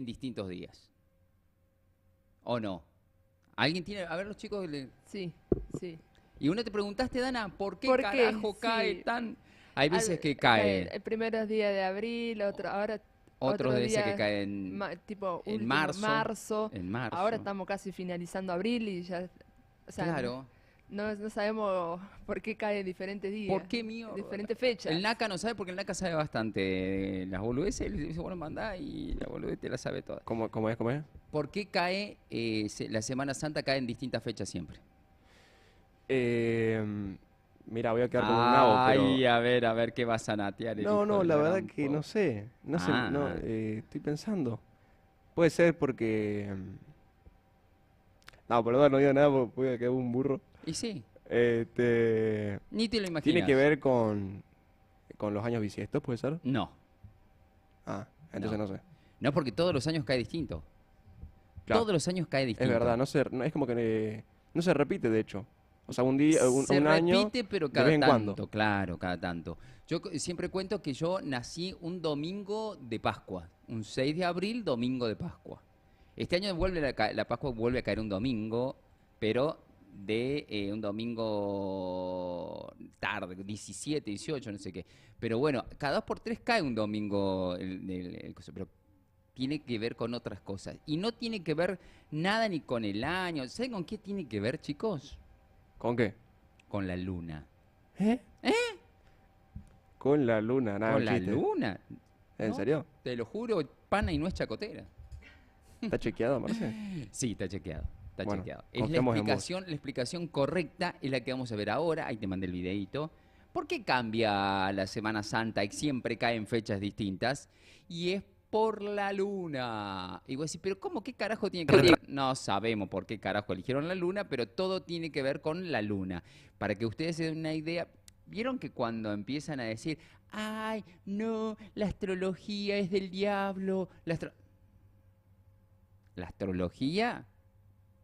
en distintos días. ¿O no? ¿Alguien tiene? A ver, los chicos. Sí, sí. Y uno te preguntaste, Dana, ¿por qué ¿Por qué? carajo cae Sí. tan...? Hay veces que Cae cae, el primeros días de abril, ahora otros otros veces que días, caen tipo en último, marzo. En Ahora marzo. estamos casi finalizando abril y ya, o sea, Claro. no sabemos por qué cae en diferentes días, ¿Por qué mío? en diferentes fechas. El NACA no sabe porque el NACA sabe bastante de las boludeces. Él dice, bueno, mandá y la boludez te la sabe toda. ¿Cómo es? ¿Cómo es? ¿Por qué cae, la Semana Santa cae en distintas fechas siempre? Eh, Mira, voy a quedar como un nabo, pero... Ay, a ver qué vas a natear el No, hijo no, de la la verdad gran que no sé. No sé, no, Ah, estoy pensando. Puede ser porque... No, perdón, no digo nada porque voy a quedar un burro. y sí, Este... ni te lo ¿Tiene que imaginas. ver con los años bisiestos, puede ser? No, Ah, entonces no. no sé. No, porque todos los años cae distinto. Claro, Todos los años cae es verdad, distinto. no es como que no se repite, de hecho. O sea, un día, Se un año, repite, pero de vez cada en cuando. tanto, claro, cada tanto. Yo siempre cuento que yo nací un domingo de Pascua, un 6 de abril, domingo de Pascua. Este año vuelve la Pascua vuelve a caer un domingo, pero de un domingo tarde, 17, 18, no sé qué. Pero bueno, cada 2 por 3 cae un domingo el coso, pero tiene que ver con otras cosas. Y no tiene que ver nada ni con el año. ¿Saben con qué tiene que ver, chicos? ¿Con qué? Con la luna. ¿Eh? Con la luna, nada, ¿Con un la chiste. luna? ¿En ¿No? serio? Te lo juro, pana y no es chacotera. ¿Está chequeado, Marce? Sí, está chequeado. Está Bueno, chequeado. Es confiamos en vos. la explicación correcta es la que vamos a ver ahora. Ahí te mandé el videíto. ¿Por qué cambia la Semana Santa y siempre cae en fechas distintas? Y es por la luna. Y vos decís, pero ¿cómo? ¿Qué carajo tiene que ver? No sabemos por qué carajo eligieron la luna, pero todo tiene que ver con la luna. Para que ustedes se den una idea, ¿vieron que cuando empiezan a decir, ay, no, la astrología es del diablo? La astrología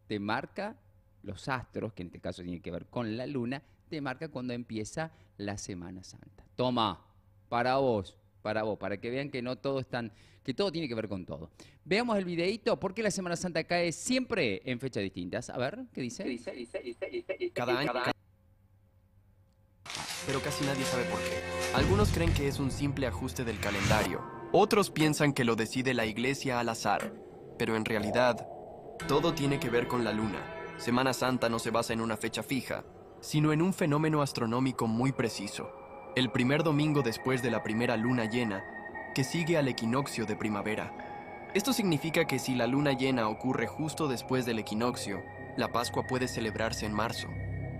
te marca los astros, que en este caso tiene que ver con la luna, te marca cuando empieza la Semana Santa. Toma, para que vean que no todo es tan, que todo tiene que ver con todo. Veamos el videíto, ¿por qué la Semana Santa cae siempre en fechas distintas? A ver, ¿qué dice? Cada año, pero casi nadie sabe por qué. Algunos creen que es un simple ajuste del calendario. Otros piensan que lo decide la iglesia al azar. Pero en realidad, todo tiene que ver con la luna. Semana Santa no se basa en una fecha fija, sino en un fenómeno astronómico muy preciso. El primer domingo después de la primera luna llena, que sigue al equinoccio de primavera. Esto significa que si la luna llena ocurre justo después del equinoccio, la Pascua puede celebrarse en marzo.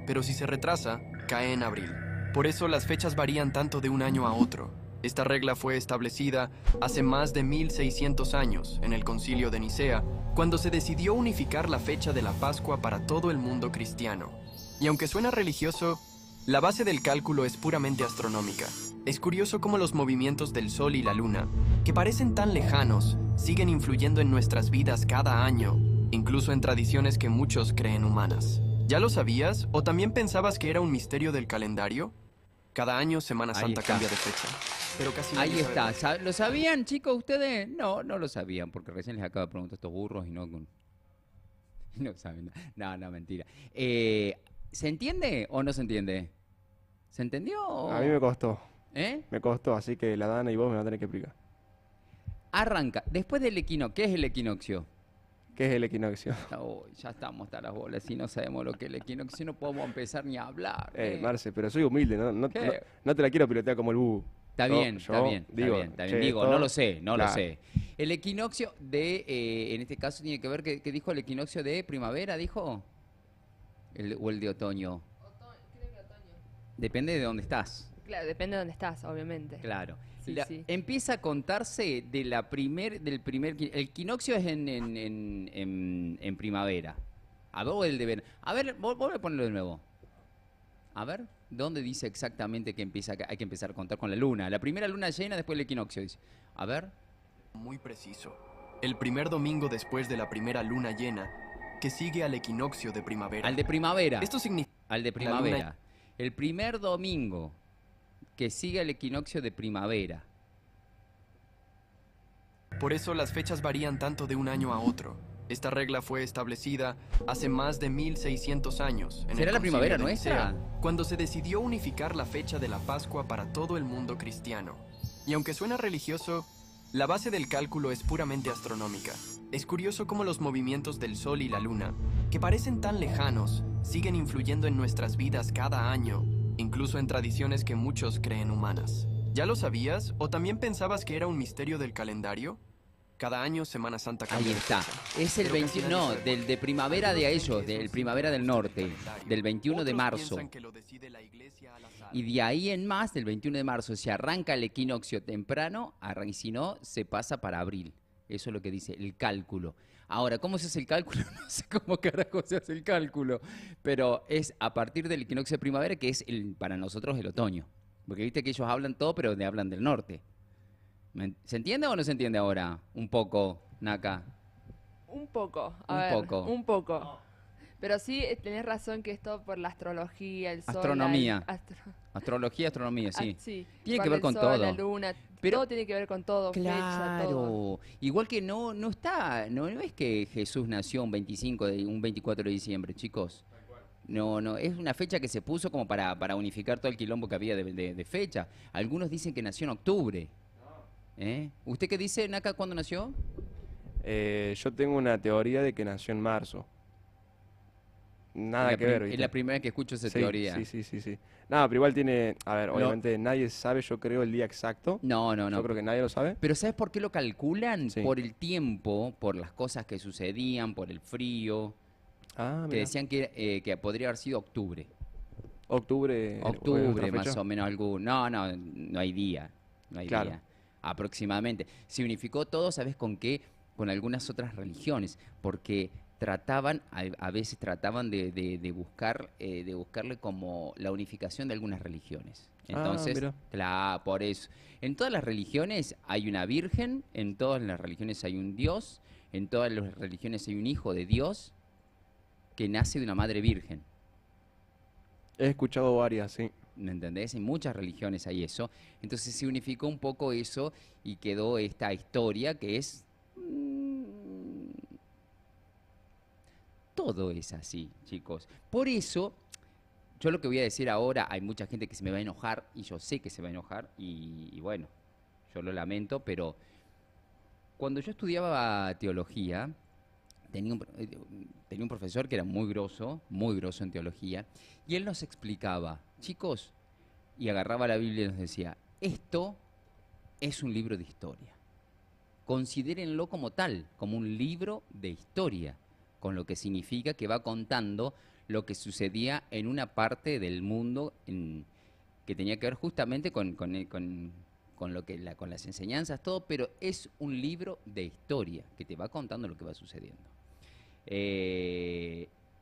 Pero si se retrasa, cae en abril. Por eso las fechas varían tanto de un año a otro. Esta regla fue establecida hace más de 1600 años en el Concilio de Nicea, cuando se decidió unificar la fecha de la Pascua para todo el mundo cristiano. Y aunque suena religioso, la base del cálculo es puramente astronómica. Es curioso cómo los movimientos del Sol y la Luna, que parecen tan lejanos, siguen influyendo en nuestras vidas cada año, incluso en tradiciones que muchos creen humanas. ¿Ya lo sabías? ¿O también pensabas que era un misterio del calendario? Cada año Semana Ahí Santa está. cambia de fecha, pero casi nadie Ahí sabe está. por qué. ¿Lo sabían, chicos, ustedes? No, no lo sabían, porque recién les acabo de preguntar a estos burros y no, no saben. No, mentira. ¿Se entiende o no se entiende? ¿Se entendió? A mí me costó. ¿Eh? Me costó, así que la Dana y vos me van a tener que explicar. Arranca. Después del equinoccio. ¿Qué es el equinoccio? ¿Qué es el equinoccio? Uy, ya estamos hasta las bolas. Si no sabemos lo que es el equinoccio, no podemos empezar ni a hablar. Marce, pero soy humilde, ¿Qué? no te la quiero pilotear como el Bubu. Está bien, está bien, digo, está bien. che, Digo, esto- no lo sé, no lo claro. sé. El equinoccio en este caso tiene que ver, ¿qué dijo el equinoccio de primavera, dijo? ¿O el de otoño? Creo que otoño. Depende de dónde estás. Claro, depende de dónde estás, obviamente. Claro. Sí, sí. Empieza a contarse del primer... El equinoccio es en primavera. A ver, o el de verano. A ver, vuelve a ponerlo de nuevo. A ver, ¿dónde dice exactamente que hay que empezar a contar con la luna? La primera luna llena, después el equinoccio, dice. A ver. Muy preciso. El primer domingo después de la primera luna llena, que sigue al equinoccio de primavera. Al de primavera. Esto significa Al de la luna- primavera. El primer domingo que sigue el equinoccio de primavera. Por eso las fechas varían tanto de un año a otro. Esta regla fue establecida hace más de 1600 años. En ¿Será el la Concilio primavera de nuestra? Nicea, cuando se decidió unificar la fecha de la Pascua para todo el mundo cristiano. Y aunque suena religioso, la base del cálculo es puramente astronómica. Es curioso cómo los movimientos del Sol y la Luna, que parecen tan lejanos, siguen influyendo en nuestras vidas cada año, incluso en tradiciones que muchos creen humanas. ¿Ya lo sabías? ¿O también pensabas que era un misterio del calendario? Cada año Semana Santa Ahí cambia de está. fecha. Es el Pero casi 21, nadie no, sabe por del qué. de primavera de Algunos ellos, creen que es del un primavera del simple ajuste norte, calendario. del 21 de Otros marzo. piensan que lo decide la iglesia al azar. Y de ahí en más, del 21 de marzo, se arranca el equinoccio temprano, y si no, se pasa para abril. Eso es lo que dice el cálculo. Ahora, ¿cómo se hace el cálculo? No sé cómo carajo se hace el cálculo, pero es a partir del equinoccio de primavera, que es para nosotros el otoño. Porque viste que ellos hablan todo, pero hablan del norte. ¿Se entiende o no se entiende ahora? Un poco, Naka. Un poco, Un poco. un poco. Pero sí, tenés razón que esto por la astrología, el sol, Astronomía. Astrología, astronomía, sí. sí. Tiene por que ver el con sol, todo. la luna, Pero- todo tiene que ver con todo, fecha, todo. Claro. Igual que no está, no es que Jesús nació un 24 de diciembre, chicos. No, es una fecha que se puso como para unificar todo el quilombo que había de fecha. Algunos dicen que nació en octubre. ¿Eh? ¿Usted qué dice, Naka, cuándo nació? Yo tengo una teoría de que nació en marzo. Nada Es la que ver, Es ¿viste? la primera vez que escucho esa Sí, teoría. sí. Nada, pero igual tiene... A ver, No. obviamente nadie sabe, yo creo, el día exacto. No. Yo creo que nadie lo sabe. Pero ¿sabes por qué lo calculan? Sí. Por el tiempo, por las cosas que sucedían, por el frío, Ah, que mira. decían que podría haber sido octubre. Octubre. Octubre, más o menos algún. No hay día. No hay Claro. día. Aproximadamente. Se unificó todo, ¿sabes con qué? Con algunas otras religiones, porque a veces trataban de buscarle como la unificación de algunas religiones. Entonces, mira. claro, por eso. En todas las religiones hay una virgen, en todas las religiones hay un Dios, en todas las religiones hay un hijo de Dios que nace de una madre virgen. He escuchado varias, sí. ¿Me entendés? En muchas religiones hay eso. Entonces se unificó un poco eso y quedó esta historia que es... todo es así, chicos. Por eso, yo lo que voy a decir ahora, hay mucha gente que se me va a enojar y yo sé que se va a enojar y bueno, yo lo lamento, pero cuando yo estudiaba teología, tenía un profesor que era muy grosso en teología, y él nos explicaba, chicos, y agarraba la Biblia y nos decía, esto es un libro de historia. Considérenlo como tal, como un libro de historia, con lo que significa que va contando lo que sucedía en una parte del mundo que tenía que ver justamente con las enseñanzas, todo, pero es un libro de historia que te va contando lo que va sucediendo.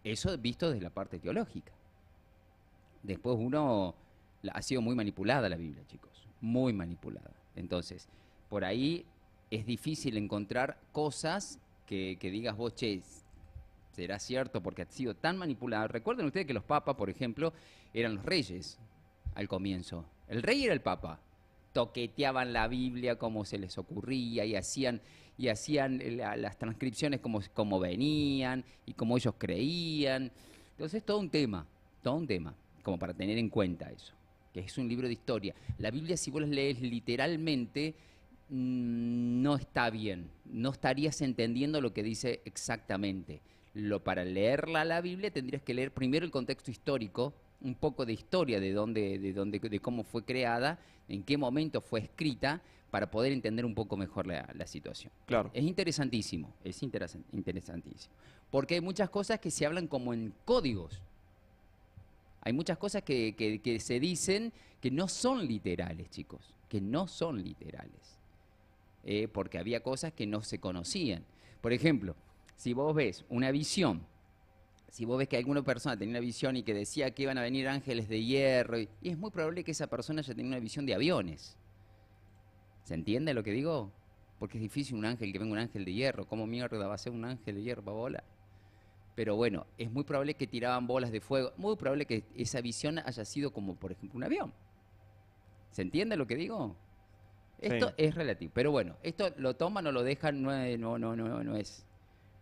Eso visto desde la parte teológica. Después ha sido muy manipulada la Biblia, chicos, muy manipulada. Entonces, por ahí es difícil encontrar cosas que digas vos, che, será cierto porque ha sido tan manipulada. Recuerden ustedes que los papas, por ejemplo, eran los reyes al comienzo. El rey era el papa. Toqueteaban la Biblia como se les ocurría y hacían las transcripciones como venían y como ellos creían. Entonces, todo un tema, como para tener en cuenta eso, que es un libro de historia. La Biblia, si vos la lees literalmente, no está bien, no estarías entendiendo lo que dice exactamente. Para leerla la Biblia tendrías que leer primero el contexto histórico, un poco de historia de cómo fue creada, en qué momento fue escrita, para poder entender un poco mejor la situación. Claro. Es interesantísimo, interesantísimo. Porque hay muchas cosas que se hablan como en códigos. Hay muchas cosas que se dicen que no son literales, chicos, que no son literales. Porque había cosas que no se conocían. Por ejemplo, si vos ves una visión, si vos ves que alguna persona tenía una visión y que decía que iban a venir ángeles de hierro, y es muy probable que esa persona haya tenido una visión de aviones. ¿Se entiende lo que digo? Porque es difícil que venga un ángel de hierro. ¿Cómo mierda va a ser un ángel de hierro para volar? Pero bueno, es muy probable que tiraban bolas de fuego. Muy probable que esa visión haya sido como, por ejemplo, un avión. ¿Se entiende lo que digo? Esto Sí. es relativo. Pero bueno, esto lo toman o lo dejan, no es.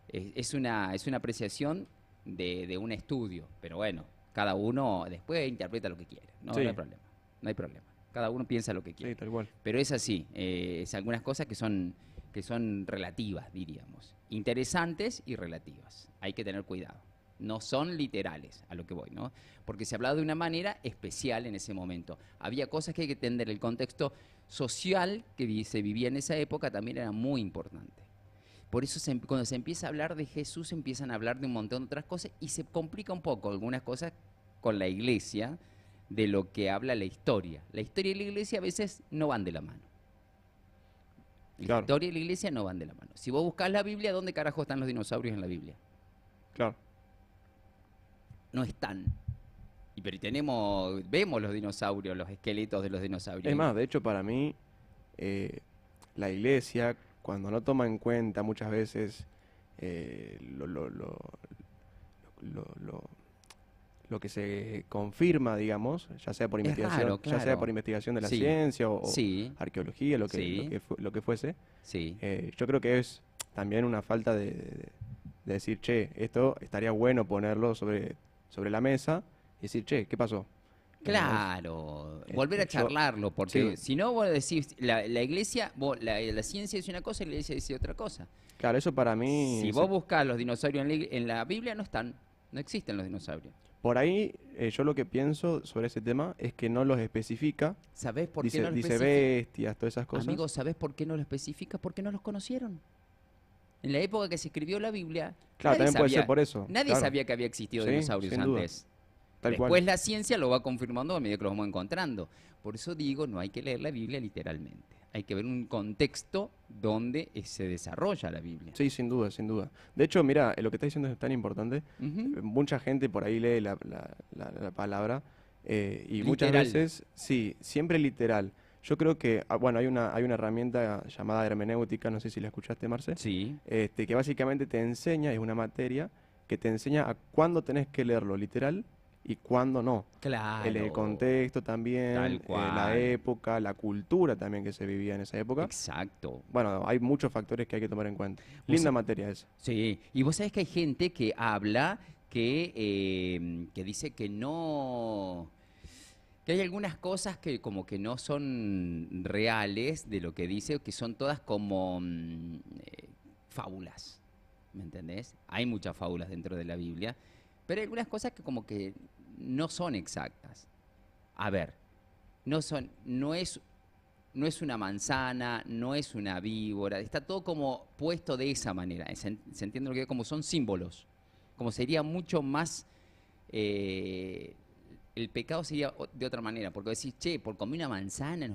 Es una apreciación de un estudio. Pero bueno, cada uno después interpreta lo que quiere. No, Sí. no hay problema. No hay problema. Cada uno piensa lo que quiere. Sí, tal cual. Pero es así. Es algunas cosas que son relativas, diríamos. Interesantes y relativas. Hay que tener cuidado. No son literales, a lo que voy, ¿no? Porque se hablaba de una manera especial en ese momento. Había cosas que hay que entender. El contexto social que se vivía en esa época también era muy importante. Por eso cuando se empieza a hablar de Jesús, empiezan a hablar de un montón de otras cosas y se complica un poco algunas cosas con la iglesia de lo que habla la historia. La historia y la iglesia a veces no van de la mano. La Claro. historia y la iglesia no van de la mano. Si vos buscás la Biblia, ¿dónde carajo están los dinosaurios en la Biblia? Claro. No están. Pero vemos los dinosaurios, los esqueletos de los dinosaurios. Es más, de hecho, para mí, la iglesia, cuando no toma en cuenta muchas veces lo que se confirma, digamos, ya sea por Es investigación, raro, ya sea claro. por investigación de la Sí. ciencia o Sí, arqueología, Sí. lo que fuese, sí. yo creo que es también una falta de decir, che, esto estaría bueno ponerlo sobre la mesa y decir, che, ¿qué pasó? Claro, volver a yo- charlarlo, porque sí. si no vos decís, la iglesia, la ciencia dice una cosa y la iglesia dice otra cosa. Claro, eso para mí, Si vos buscás los dinosaurios en la Biblia, no están, no existen los dinosaurios. por ahí yo lo que pienso sobre ese tema es que no los especifica, ¿Sabés por qué dice, no lo dice especifica? bestias, todas esas cosas. Amigos, ¿sabés por qué no lo especifica? Porque no los conocieron. En la época que se escribió la Biblia, Claro, nadie también puede sabía- ser por eso. Nadie claro, sabía que había existido Sí, dinosaurios sin duda. antes. tal Después cual. la ciencia lo va confirmando a medida que los vamos encontrando. Por eso digo, no hay que leer la Biblia literalmente. Hay que ver un contexto donde se desarrolla la Biblia. Sí, sin duda, sin duda. De hecho, mira, lo que está diciendo es tan importante. Ujú. Mucha gente por ahí lee la palabra y muchas Literal. veces, sí, siempre literal. Yo creo que, bueno, hay una herramienta llamada hermenéutica, no sé si la escuchaste, Marce, Sí, que básicamente te enseña, es una materia que te enseña a cuándo tenés que leerlo literal y cuándo no. claro. El contexto también, Tal la cual. época, la cultura también que se vivía en esa época. Exacto. Bueno, hay muchos factores que hay que tomar en cuenta. Vos Linda sa- materia esa. Sí, y vos sabés que hay gente que habla que dice que no, que hay algunas cosas que como que no son reales de lo que dice, que son todas como fábulas, ¿me entendés? Hay muchas fábulas dentro de la Biblia, pero hay algunas cosas que como que no son exactas. A ver, no es una manzana, no es una víbora, está todo como puesto de esa manera. ¿Se entiende lo que digo? Como son símbolos. Como sería mucho más. El pecado sería de otra manera, porque decís, che, por comer una manzana,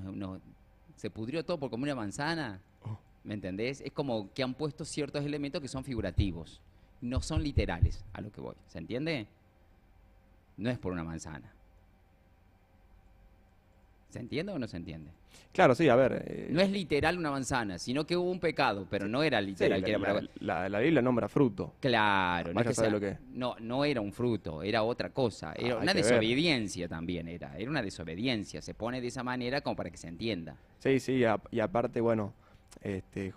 se pudrió todo por comer una manzana. Oh. ¿Me entendés? Es como que han puesto ciertos elementos que son figurativos, no son literales, a lo que voy. ¿Se entiende? No es por una manzana. ¿Se entiende o no se entiende? Claro, sí, a ver. No es literal una manzana, sino que hubo un pecado, pero no era sí, literal. que era para- la Biblia nombra fruto. Claro, no, es Vaya que a saber sea- lo que es. no era un fruto, era otra cosa. Era hay una que ver. desobediencia también, era una desobediencia. Se pone de esa manera como para que se entienda. Sí, sí, y aparte, bueno,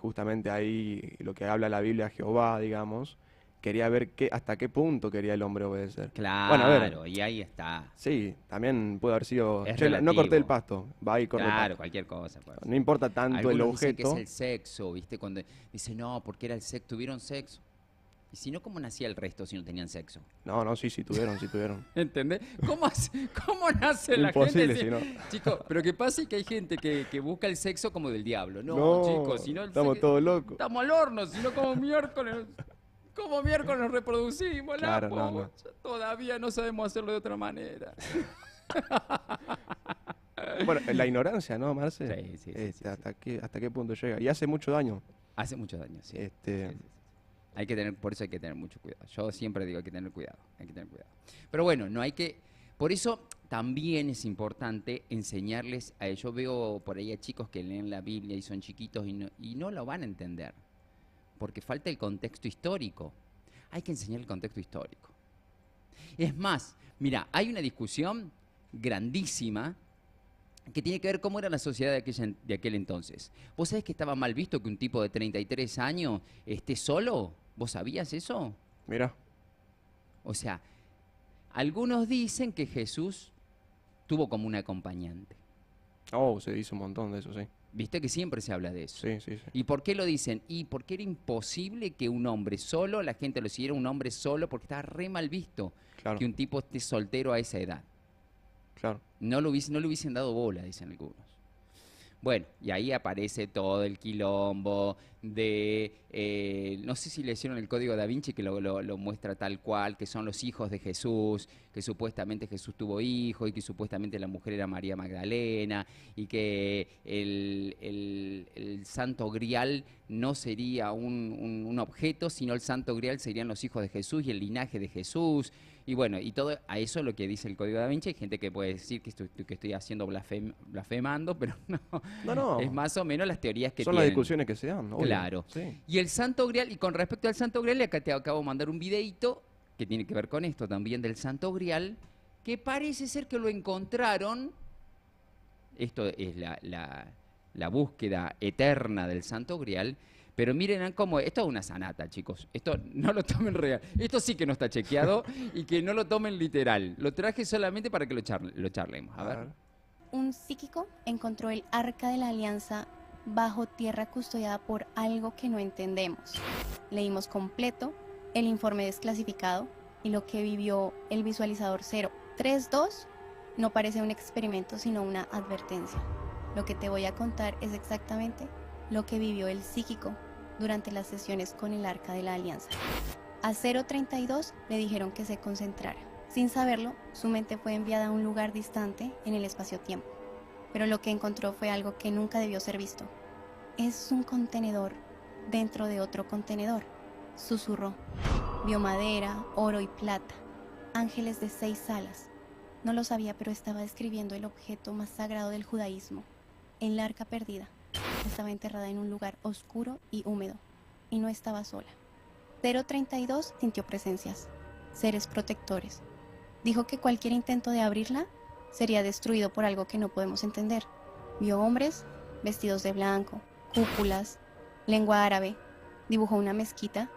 justamente ahí lo que habla la Biblia, Jehová, digamos, quería ver hasta qué punto quería el hombre obedecer. Claro, Bueno, a ver, y ahí está. sí, también puede haber sido, Es "Che, no relativo. corté el pasto, va y corta el Claro, pasto". cualquier cosa. puede ser. No importa tanto el Algunos dicen que objeto. es el sexo, ¿viste? Cuando dice no, porque era el sexo, tuvieron sexo. Y si no, ¿cómo nacía el resto si no tenían sexo? No, no, sí, sí tuvieron, sí tuvieron. ¿Entendés? ¿Cómo nace la Imposible, gente? si no. Chicos, pero que pasa es que hay gente que busca el sexo como del diablo. No, No, chicos, si no el estamos sexo- todos locos. Estamos al horno, si no como miércoles. Como miércoles nos reproducimos, Claro, la no, no. pocha. Todavía no sabemos hacerlo de otra manera. Bueno, la ignorancia, ¿no, Marce? Sí, sí, sí, sí, ¿Hasta qué punto llega? Y hace mucho daño. Hace mucho daño, sí. Este, Sí, sí, sí. Por eso hay que tener mucho cuidado. Yo siempre digo hay que tener cuidado, hay que tener cuidado. Pero bueno, no hay que, por eso también es importante enseñarles a ellos. Yo veo por ahí a chicos que leen la Biblia y son chiquitos y no lo van a entender, porque falta el contexto histórico. Hay que enseñar el contexto histórico. Es más, mira, hay una discusión grandísima que tiene que ver cómo era la sociedad de aquel entonces. ¿Vos sabés que estaba mal visto que un tipo de 33 años esté solo? ¿Vos sabías eso? Mira, O sea, algunos dicen que Jesús tuvo como un acompañante. oh, se dice un montón de eso, sí. Viste que siempre se habla de eso. Sí, sí, sí. ¿Y por qué lo dicen? Y porque era imposible que un hombre solo, la gente lo siguiera un hombre solo, porque estaba re mal visto Claro, que un tipo esté soltero a esa edad. claro. No le hubiesen dado bola, dicen algunos. Bueno, y ahí aparece todo el quilombo de, no sé si le hicieron el Código Da Vinci que lo muestra tal cual, que son los hijos de Jesús, que supuestamente Jesús tuvo hijos y que supuestamente la mujer era María Magdalena y que el Santo Grial no sería un objeto, sino el Santo Grial serían los hijos de Jesús y el linaje de Jesús. Y bueno, y todo a eso es lo que dice el Código Da Vinci. Hay gente que puede decir que estoy haciendo blasfemando, pero no. No, Es más o menos las teorías que son las tienen. discusiones que se dan, obvio. Claro. Sí. Y el Santo Grial, y con respecto al Santo Grial, acá te acabo de mandar un videíto que tiene que ver con esto también del Santo Grial, que parece ser que lo encontraron. Esto es la búsqueda eterna del Santo Grial. Pero miren cómo, esto es una sanata, chicos. Esto no lo tomen real. Esto sí que no está chequeado y que no lo tomen literal. Lo traje solamente para que lo charlemos. A ver. Un psíquico encontró el Arca de la Alianza bajo tierra custodiada por algo que no entendemos. Leímos completo el informe desclasificado y lo que vivió el visualizador 032 no parece un experimento sino una advertencia. Lo que te voy a contar es exactamente lo que vivió el psíquico durante las sesiones con el Arca de la Alianza. A 032 le dijeron que se concentrara. Sin saberlo, su mente fue enviada a un lugar distante en el espacio-tiempo. Pero lo que encontró fue algo que nunca debió ser visto. Es un contenedor dentro de otro contenedor. Susurró. Vio madera, oro y plata. Ángeles de 6 alas. No lo sabía, pero estaba describiendo el objeto más sagrado del judaísmo. El arca perdida. Estaba enterrada en un lugar oscuro y húmedo. Y no estaba sola. 032 sintió presencias. Seres protectores. Dijo que cualquier intento de abrirla sería destruido por algo que no podemos entender. Vio hombres vestidos de blanco, cúpulas, lengua árabe, dibujó una mezquita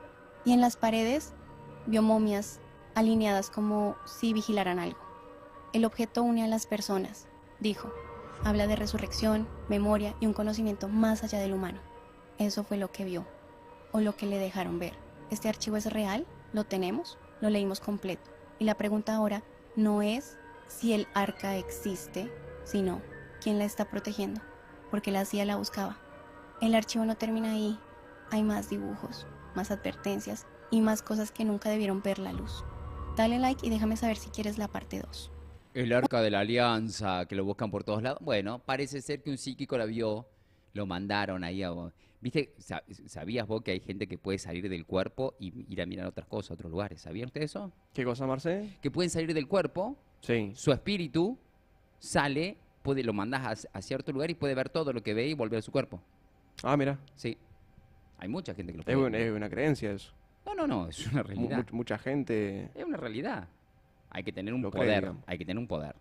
y en las paredes vio momias alineadas como si vigilaran algo. El objeto une a las personas, dijo. Habla de resurrección, memoria y un conocimiento más allá del humano. Eso fue lo que vio, o lo que le dejaron ver. ¿Este archivo es real? ¿Lo tenemos? Lo leímos completo. Y la pregunta ahora no es si el arca existe, sino quién la está protegiendo, porque la CIA la buscaba. El archivo no termina ahí. Hay más dibujos, más advertencias y más cosas que nunca debieron ver la luz. Dale like y déjame saber si quieres la parte 2. El Arca de la Alianza, que lo buscan por todos lados. Bueno, parece ser que un psíquico la vio, lo mandaron ahí a... ¿Viste? ¿Sabías vos que hay gente que puede salir del cuerpo y ir a mirar otras cosas, otros lugares? ¿Sabían ustedes eso? ¿Qué cosa, Marce? Que pueden salir del cuerpo, Sí. su espíritu sale, lo mandás a cierto lugar y puede ver todo lo que ve y volver a su cuerpo. Ah, mira. Sí. Hay mucha gente que lo Es, puede. es una creencia eso. No, es una realidad. Mucha gente... Es una realidad. Hay que tener un Lo cree, poder, digamos. hay que tener un poder.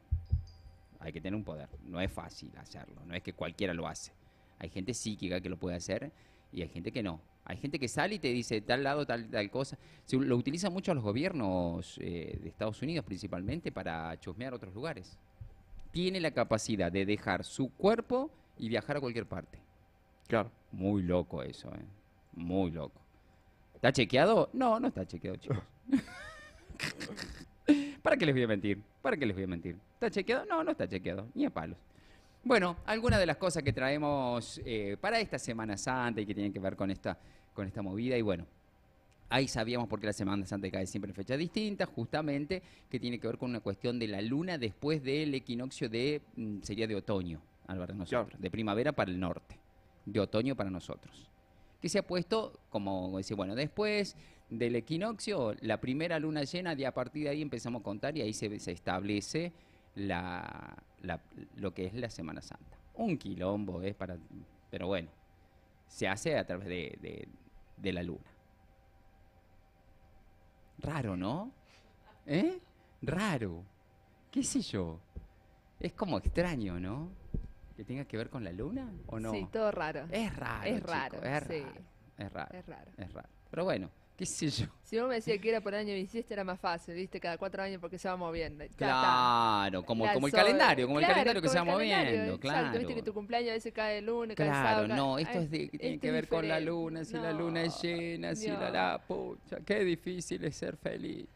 Hay que tener un poder. No es fácil hacerlo, no es que cualquiera lo hace. Hay gente psíquica que lo puede hacer y hay gente que no. Hay gente que sale y te dice tal lado, tal cosa. Lo utilizan mucho los gobiernos de Estados Unidos principalmente para chusmear otros lugares. Tiene la capacidad de dejar su cuerpo y viajar a cualquier parte. Claro. Muy loco eso, ¿eh? Muy loco. ¿Está chequeado? No, no está chequeado, chicos. ¿Para qué les voy a mentir? ¿Para qué les voy a mentir? ¿Está chequeado? No, no está chequeado. Ni a palos. Bueno, algunas de las cosas que traemos para esta Semana Santa y que tienen que ver con esta movida. Y bueno, ahí sabíamos por qué la Semana Santa cae siempre en fechas distintas, justamente, que tiene que ver con una cuestión de la luna después del equinoccio sería de otoño, Álvaro, nosotros. Claro. De primavera para el norte, de otoño para nosotros. Que se ha puesto, como decir, bueno, después del equinoccio, la primera luna llena, y a partir de ahí empezamos a contar y ahí se establece lo que es la Semana Santa. Un quilombo es pero bueno, se hace a través de la luna. Raro, ¿no? ¿Eh? Raro. ¿Qué sé yo? Es como extraño, ¿no? Que tenga que ver con la luna, ¿o no? Sí, todo raro. Es raro, Es chico, raro, es sí. raro, es raro, Es raro. es raro. Pero bueno, qué sé yo. Si vos me decías que era por el año bisiesto era más fácil, ¿viste? Cada 4 años porque se va moviendo. Ya está. Claro, como el Sol- calendario, como el claro, calendario que se va como el calendario, moviendo, claro. Exacto, viste que tu cumpleaños a veces cae el lunes, cae el Claro, sábado. no, cae- esto es de, que tiene esto que es ver con la diferente. luna, si la luna es llena, si no. la pucha, qué difícil es ser feliz.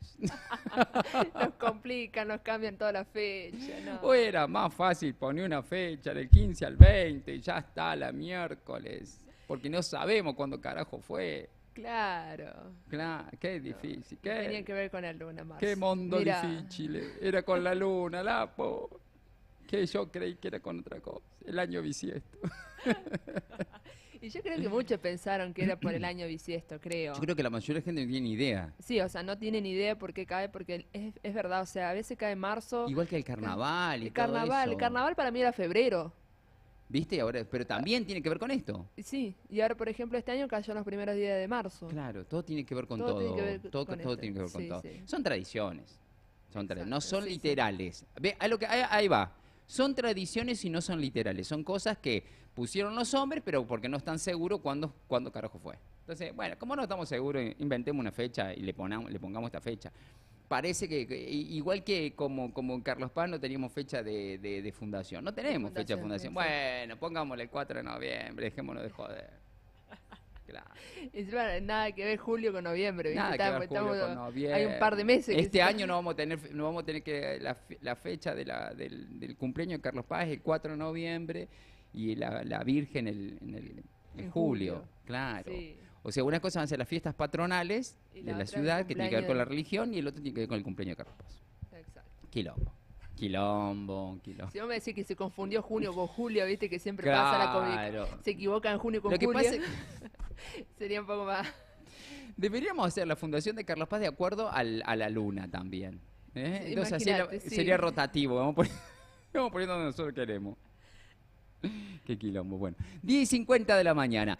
Nos complican, nos cambian toda la fecha, ¿no? O era más fácil poner una fecha del 15 al 20 y ya está la miércoles, porque no sabemos cuándo carajo fue. Claro. Claro, qué difícil, Tenía que ver con la luna más. qué mundo Mirá. difícil. Era con la luna, que yo creí que era con otra cosa, el año bisiesto. Y yo creo que muchos pensaron que era por el año bisiesto, creo. Yo creo que la mayoría de gente no tiene ni idea. Sí, o sea, no tienen idea por qué cae, porque es verdad, o sea, a veces cae en marzo. Igual que el carnaval y el todo carnaval, eso. el carnaval para mí era febrero. ¿Viste? Ahora, pero también tiene que ver con esto. Y sí, y ahora, por ejemplo, este año cayó en los primeros días de marzo. Claro, todo tiene que ver con Todo todo. tiene que ver Todo, con todo esto. tiene que ver con Sí, todo. sí. Son tradiciones. No Exacto, son sí, sí. literales. Ve, ahí va. Son tradiciones y no son literales. Son cosas que pusieron los hombres, pero porque no están seguros cuándo carajo fue. Entonces, bueno, como no estamos seguros, inventemos una fecha y le pongamos esta fecha. Parece que igual que como en Carlos Paz no teníamos fecha de fundación. No tenemos fecha de fundación. fundación, Bueno, pongámosle el 4 de noviembre, dejémonos de joder. Claro. Y encima, nada que ver julio con noviembre, ¿viste? Nada que ver julio con noviembre. Hay un par de meses. que Este se- año no vamos a tener que la fecha del cumpleaños de Carlos Paz es el 4 de noviembre y la Virgen en En julio. julio. Claro. Sí. O sea, una cosa van a ser las fiestas patronales Y de la la otra el ciudad que tiene que ver con la cumpleaños. religión y el otro tiene que ver con el cumpleaños de Carlos Paz. Exacto. Quilombo. Si vos me decís que se confundió junio con julio, viste que siempre pasa la Claro. se equivoca en junio con Lo que julio. pasa es- Sería un poco más. Deberíamos hacer la fundación de Carlos Paz de acuerdo a la luna también. ¿eh? Sí, Entonces así imagínate, sí. sería rotativo. Vamos poniendo donde nosotros queremos. Qué quilombo. Bueno, 10:50 de la mañana.